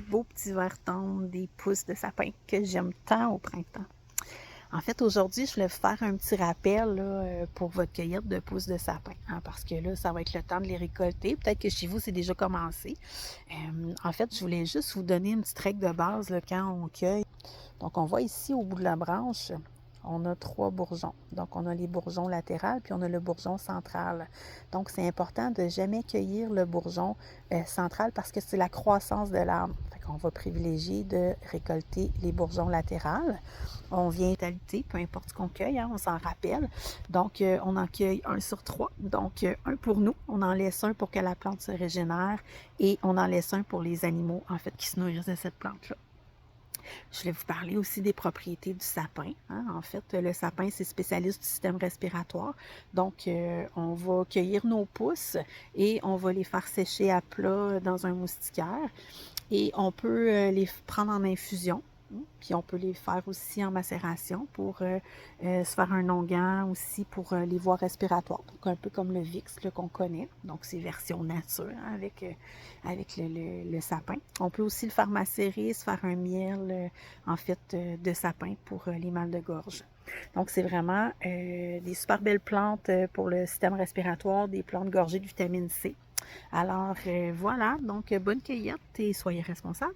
beaux petits verres tendres, des pousses de sapin que j'aime tant au printemps. En fait, aujourd'hui, je voulais vous faire un petit rappel là, pour votre cueillette de pousses de sapin, hein, parce que là, ça va être le temps de les récolter. Peut-être que chez vous, c'est déjà commencé. En fait, je voulais juste vous donner une petite règle de base là, quand on cueille. Donc, on voit ici au bout de la branche, on a 3 bourgeons. Donc, on a les bourgeons latérales, puis on a le bourgeon central. Donc, c'est important de jamais cueillir le bourgeon central parce que c'est la croissance de l'arbre. Fait qu'on va privilégier de récolter les bourgeons latérales. On vient étaler, peu importe ce qu'on cueille, hein, on s'en rappelle. Donc, on en cueille 1 sur 3. Donc, un pour nous. On en laisse un pour que la plante se régénère et on en laisse un pour les animaux, en fait, qui se nourrissent de cette plante-là. Je voulais vous parler aussi des propriétés du sapin, hein. En fait, le sapin, c'est spécialiste du système respiratoire. Donc, on va cueillir nos pousses et on va les faire sécher à plat dans un moustiquaire. Et on peut les prendre en infusion. Puis on peut les faire aussi en macération pour se faire un onguent aussi pour les voies respiratoires. Donc un peu comme le VIX qu'on connaît. Donc c'est version nature hein, avec le sapin. On peut aussi le faire macérer, se faire un miel en fait de sapin pour les mal de gorge. Donc c'est vraiment des super belles plantes pour le système respiratoire, des plantes gorgées de vitamine C. Alors voilà, donc bonne cueillette et soyez responsables.